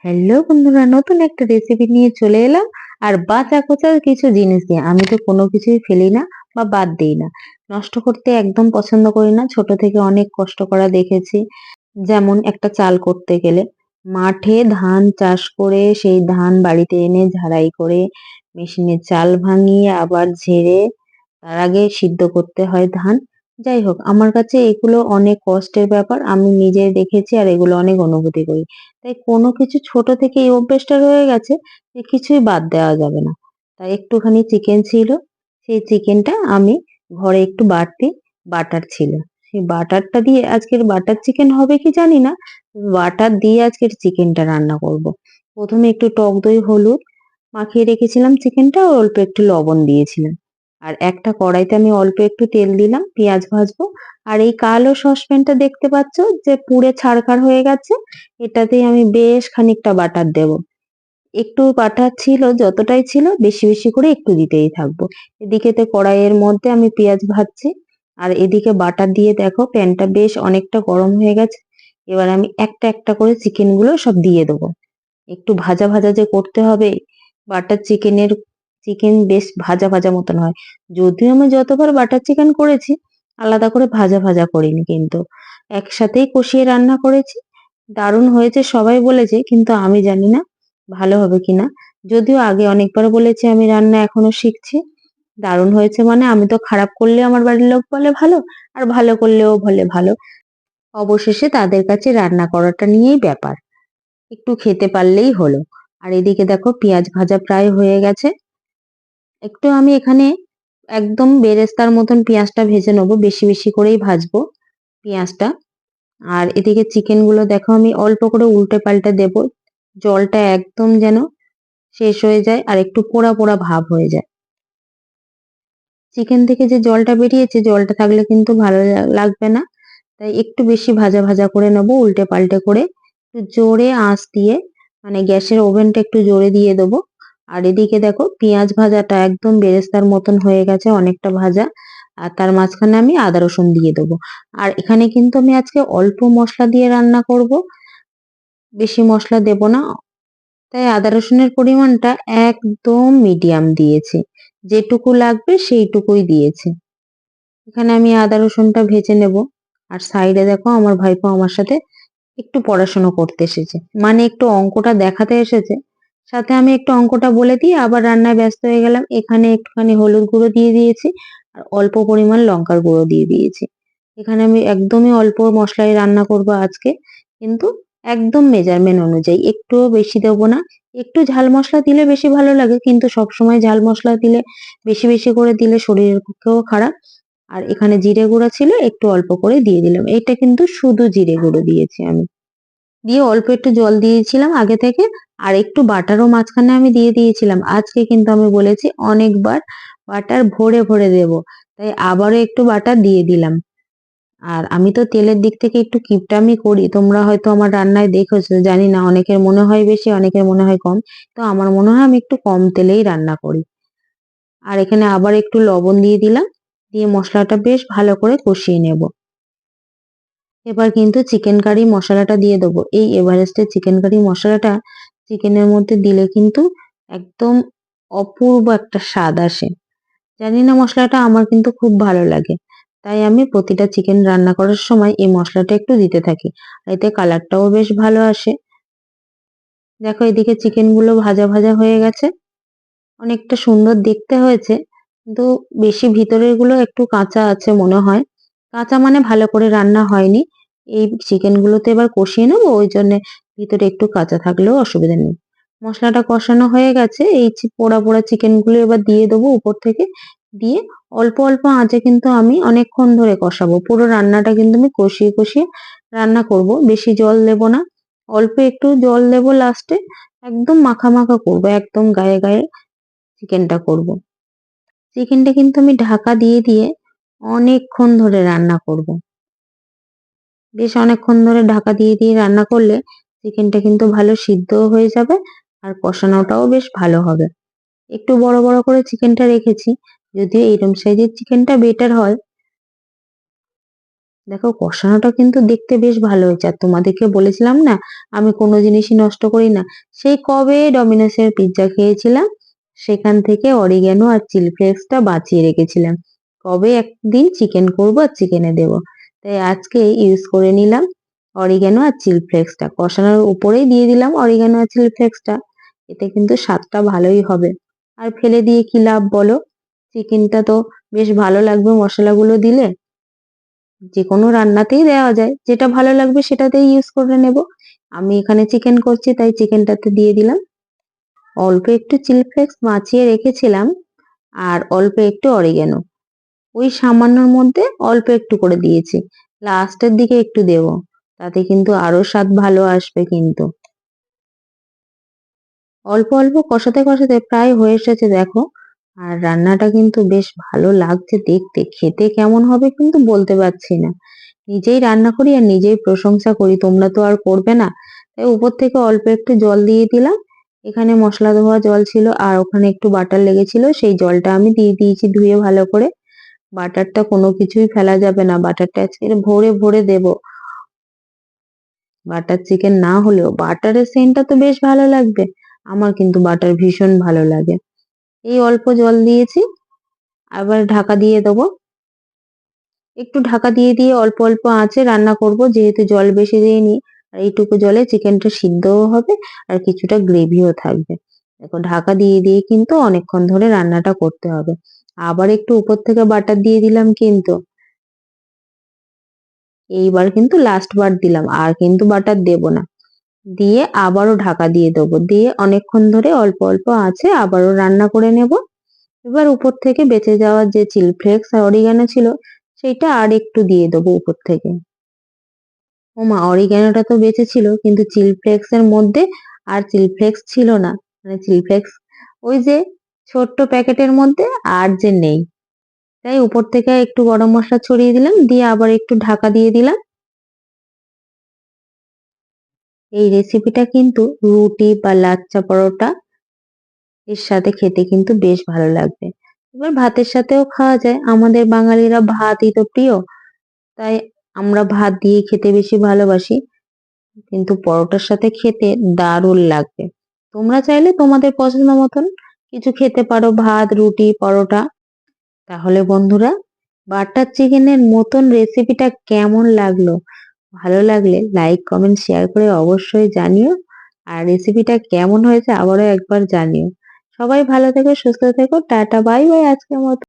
Hello বন্ধুরা, নতুন একটা রেসিপি নিয়ে চলে এলাম। আর বাঁচা কোচা কিছু জিনিস দিয়ে আমি তো কোনো কিছুই ফেলি না বা বাদ দিই না। নষ্ট করতে একদম পছন্দ করি না, ছোট থেকে অনেক কষ্ট করা দেখেছি। যেমন একটা চাল করতে গেলে মাঠে ধান চাষ করে সেই ধান বাড়িতে এনে ঝাড়াই করে মেশিনে চাল ভাঙিয়ে আবার ঝেড়ে তার আগে সিদ্ধ করতে হয় ধান। যাই হোক, আমার কাছে এগুলো অনেক কষ্টের ব্যাপার, আমি নিজে দেখেছি আর এগুলো অনেক অনুভূতি করি। তাই কোনো কিছু ছোট থেকে এই অভ্যেসটা রয়ে গেছে যে কিছুই বাদ দেওয়া যাবে না। তাই একটুখানি চিকেন ছিল, সেই চিকেনটা আমি ঘরে একটু বাড়তি বাটার ছিল, সেই বাটারটা দিয়ে আজকের বাটার চিকেন হবে কি জানি না, বাটার দিয়ে আজকের চিকেনটা রান্না করব। প্রথমে একটু টক দই হলুদ মাখিয়ে রেখেছিলাম চিকেনটা, আর অল্প একটু লবণ দিয়েছিলাম। আর একটা কড়াইতে আমি অল্প একটু তেল দিলাম, পেঁয়াজ ভাজবো। আর এই কালো সসপ্যানটা দেখতে পাচ্ছ যে পুড়ে ছারখার হয়ে গেছে, এটাতেই আমি বেশ খানিকটা বাটার দেব। একটু বাটার ছিল, যতটাই ছিল বেশি বেশি করে একটু দিতেই থাকবো। এদিকেতে কড়াইয়ের মধ্যে আমি পেঁয়াজ ভাজছি, আর এদিকে বাটার দিয়ে দেখো প্যানটা বেশ অনেকটা গরম হয়ে গেছে। এবার আমি একটা একটা করে চিকেন গুলো সব দিয়ে দেবো। একটু ভাজা ভাজা যে করতে হবে, বাটার চিকেনের চিকেন বেশ ভাজা ভাজা মতন হয়। যদিও আমি যতবার বাটার চিকেন করেছি আলাদা করে ভাজা ভাজা করিনি, কিন্তু একসাথেই কষিয়ে রান্না করেছি। দারুণ হয়েছে সবাই বলেছে, কিন্তু আমি জানি না ভালো হবে কিনা। যদিও আগে অনেকবার বলেছি আমি রান্না এখনো শিখছি। দারুণ হয়েছে মানে আমি তো খারাপ করলে আমার বাড়ির লোক বলে ভালো, আর ভালো করলেও বলে ভালো। অবশেষে তাদের কাছে রান্না করাটা নিয়েই ব্যাপার, একটু খেতে পারলেই হলো। আর এদিকে দেখো পেঁয়াজ ভাজা প্রায় হয়ে গেছে। একটু আমি এখানে একদম বেরেস্তার মতন পেঁয়াজটা ভেজে নেবো, বেশি বেশি করেই ভাজবো পেঁয়াজটা। আর এদিকে চিকেন গুলো দেখো আমি অল্প করে উল্টে পাল্টে দেব, জলটা একদম যেন শেষ হয়ে যায় আর একটু পোড়া পোড়া ভাব হয়ে যায়। চিকেন থেকে যে জলটা বেরিয়েছে, জলটা থাকলে কিন্তু ভালো লাগবে না। তাই একটু বেশি ভাজা ভাজা করে নেবো, উল্টে পাল্টে করে একটু জোরে আঁচ দিয়ে, মানে গ্যাসের ওভেনটা একটু জোরে দিয়ে দেবো। আর এদিকে দেখো পেঁয়াজ ভাজাটা একদম বেরেস্তার মতন হয়ে গেছে, অনেকটা ভাজা। আর তার মাঝখানে আমি আদা রসুন দিয়ে দেবো। আর এখানে কিন্তু আমি আজকে অল্প মশলা দিয়ে রান্না করব, বেশি মশলা দেব না। তাই আদা রসুনের পরিমাণটা একদম মিডিয়াম দিয়েছি, যেটুকু লাগবে সেইটুকুই দিয়েছি। এখানে আমি আদা রসুনটা ভেজে নেব। আর সাইডে দেখো আমার ভাইপো আমার সাথে একটু পড়াশোনা করতে এসেছে, মানে একটু অঙ্কটা দেখাতে এসেছে। সাথে আমি একটু অঙ্কটা বলে দিয়ে আবার রান্নায় ব্যস্ত হয়ে গেলাম। এখানে একটুখানি হলুদ গুঁড়ো দিয়ে দিয়েছি, আর অল্প পরিমাণ লঙ্কার গুঁড়ো দিয়ে দিয়েছি। এখানে আমি একদমই অল্প মশলায় রান্না করব আজকে, কিন্তু একদম মেজারমেন্ট অনুযায়ী, একটুও বেশি দেবো না। একটু ঝাল মশলা দিলে বেশি ভালো লাগে, কিন্তু সবসময় ঝাল মশলা দিলে বেশি বেশি করে দিলে শরীরের পক্ষেও খারাপ। আর এখানে জিরে গুঁড়ো ছিল, একটু অল্প করে দিয়ে দিলাম। এটা কিন্তু শুধু জিরে গুঁড়ো দিয়েছি আমি। দিয়ে অল্প একটু জল দিয়েছিলাম আগে থেকে, আর একটু বাটারও মাঝখানে আমি দিয়ে দিয়েছিলাম। আজকে কিন্তু আমি বলেছি অনেকবার বাটার ভরে ভরে দেব, তাই আবারও একটু বাটার দিয়ে দিলাম। আর আমি তো তেলের দিক থেকে একটু কিপটামি করি, তোমরা হয়তো আমার রান্নায় দেখেছো, জানি না, অনেকের মনে হয় বেশি, অনেকের মনে হয় কম। তো আমার মনে হয় আমি একটু কম তেলেই রান্না করি। আর এখানে আবার একটু লবণ দিয়ে দিলাম, দিয়ে মশলাটা বেশ ভালো করে কষিয়ে নেব। এবার কিন্তু চিকেন কারি মশলাটা দিয়ে দেবো। এই এভারেস্টের চিকেন কারি মশলাটা চিকেনের মধ্যে দিলে কিন্তু একদম অপূর্ব একটা স্বাদ আসে। জানি না, মশলাটা আমার কিন্তু খুব ভালো লাগে। তাই আমি প্রতিটা চিকেন রান্না করার সময় এই মশলাটা একটু দিতে থাকি। এতে কালারটাও বেশ ভালো আসে। দেখো এদিকে চিকেন গুলো ভাজা ভাজা হয়ে গেছে, অনেকটা সুন্দর দেখতে হয়েছে। কিন্তু বেশি ভিতরের গুলো একটু কাঁচা আছে মনে হয়, কাঁচা মানে ভালো করে রান্না হয়নি। এই চিকেন গুলোতে এবার কষিয়ে নেবো, ওই জন্য ভিতরে একটু কাঁচা থাকলেও অসুবিধা নেই। মশলাটা কষানো হয়ে গেছে, এই পোড়া পোড়া চিকেন গুলো এবার দিয়ে দেবো উপর থেকে। দিয়ে অল্প অল্প আঁচে কিন্তু আমি অনেকক্ষণ ধরে কষাবো। পুরো রান্নাটা কিন্তু আমি কষিয়ে কষিয়ে রান্না করব, বেশি জল দেব না, অল্প একটু জল দেব লাস্টে। একদম মাখা মাখা করবো, একদম গায়ে গায়ে চিকেনটা করব। চিকেনটা কিন্তু আমি ঢাকা দিয়ে দিয়ে অনেকক্ষণ ধরে রান্না করব। বেশ অনেকক্ষণ ধরে ঢাকা দিয়ে দিয়ে রান্না করলে চিকেনটা কিন্তু ভালো সিদ্ধও হয়ে যাবে, আর কষানোটাও বেশ ভালো হবে। একটু বড় বড় করে চিকেনটা রেখেছি, যদিও এরকম সাইজের চিকেনটা বেটার হয়। দেখো কষানোটা কিন্তু দেখতে বেশ ভালো হয়েছে। আর তোমাদেরকে বলেছিলাম না আমি কোনো জিনিসই নষ্ট করি না। সেই কবে ডমিনোসের পিৎজা খেয়েছিলাম, সেখান থেকে অরিগ্যানো আর চিলি ফ্লেক্সটা বাঁচিয়ে রেখেছিলাম। কবে একদিন চিকেন করবো আর চিকেনে দেবো। তাই আজকে ইউজ করে নিলাম অরিগ্যানো আর চিলি ফ্লেক্সটা। কষানোর উপরেই দিয়ে দিলাম অরিগ্যানো আর চিলি ফ্লেক্সটা। এতে কিন্তু স্বাদটা ভালোই হবে। আর ফেলে দিয়ে কি লাভ বলো? চিকেনটা তো বেশ ভালো লাগবে মশলাগুলো দিলে। যেকোনো রান্নাতেই দেওয়া যায়, যেটা ভালো লাগবে সেটাতেই ইউজ করে নেব। আমি এখানে চিকেন করছি তাই চিকেনটাতে দিয়ে দিলাম। অল্প একটু চিলি ফ্লেক্স বাঁচিয়ে রেখেছিলাম আর অল্প একটু অরিগ্যানো, ওই সামান্যর মধ্যে অল্প একটু করে দিয়েছি। লাস্টের দিকে একটু দেব, তাতে কিন্তু আরো স্বাদ ভালো আসবে কিন্তু। অল্প অল্প কষাতে কষাতে প্রায় হয়ে এসেছে দেখো। আর রান্নাটা কিন্তু বেশ ভালো লাগছে দেখতে, খেতে কেমন হবে কিন্তু বলতে পারছি না। নিজেই রান্না করি আর নিজেই প্রশংসা করি, তোমরা তো আর করবে না। তাই উপর থেকে অল্প একটু জল দিয়ে দিলাম। এখানে মশলা ধোয়া জল ছিল আর ওখানে একটু বাটার লেগেছিল, সেই জলটা আমি দিয়ে দিয়েছি ধুয়ে ভালো করে। বাটারটা কোনো কিছুই ফেলা যাবে না, বাটারটা আজকে ভরে ভরে দেব। বাটার চিকেন না হলেও বাটারের সেন্টটা তো বেশ ভালো লাগবে। আমার কিন্তু বাটার ভীষণ ভালো লাগে। এই অল্প জল দিয়েছি, আবার ঢাকা দিয়ে দেবো। একটু ঢাকা দিয়ে দিয়ে অল্প অল্প আঁচে রান্না করব, যেহেতু জল বেশি দিইনি। আর এইটুকু জলে চিকেনটা সিদ্ধও হবে আর কিছুটা গ্রেভিও থাকবে। দেখো ঢাকা দিয়ে দিয়ে কিন্তু অনেকক্ষণ ধরে রান্নাটা করতে হবে। আবার একটু উপর থেকে বাটার দিয়ে দিলাম কিন্তু। এইবার কিন্তু লাস্ট বার দিলাম, আর কিন্তু বাটার দেব না। দিয়ে আবারও ঢাকা দিয়ে দেবো, দিয়ে অনেকক্ষণ ধরে অল্প অল্প আঁচে আবারও রান্না করে নেব। এবার উপর থেকে বেঁচে যাওয়া যে চিলি ফ্লেক্স আর অরিগানো ছিল, সেটা আর একটু দিয়ে দেবো উপর থেকে। ওমা, অরিগ্যানোটা তো বেঁচে ছিল কিন্তু চিলি ফ্লেক্স এর মধ্যে আর চিলি ফ্লেক্স ছিল না। মানে চিলি ফ্লেক্স ওই যে ছোট্ট প্যাকেটের মধ্যে আর যে নেই। তাই উপর থেকে একটু গরম মশলা ছড়িয়ে দিলাম, দিয়ে আবার একটু ঢাকা দিয়ে দিলাম। এই রেসিপিটা কিন্তু রুটি বা লাচ্চা পরোটা এর সাথে খেতে কিন্তু বেশ ভালো লাগবে। এবার ভাতের সাথেও খাওয়া যায়, আমাদের বাঙালিরা ভাতই তো প্রিয়। তাই আমরা ভাত দিয়ে খেতে বেশি ভালোবাসি, কিন্তু পরোটার সাথে খেতে দারুণ লাগবে। তোমরা চাইলে তোমাদের পছন্দ মতন কিছু খেতে পারো, ভাত রুটি পরোটা। তাহলে বন্ধুরা, বাটার চিকেনের মতন রেসিপিটা কেমন লাগলো? ভালো লাগলে লাইক কমেন্ট শেয়ার করে অবশ্যই জানিও। আর রেসিপিটা কেমন হয়েছে আবারও একবার জানিও। সবাই ভালো থেকো, সুস্থ থেকো, টাটা বাই বাই আজকের মতো।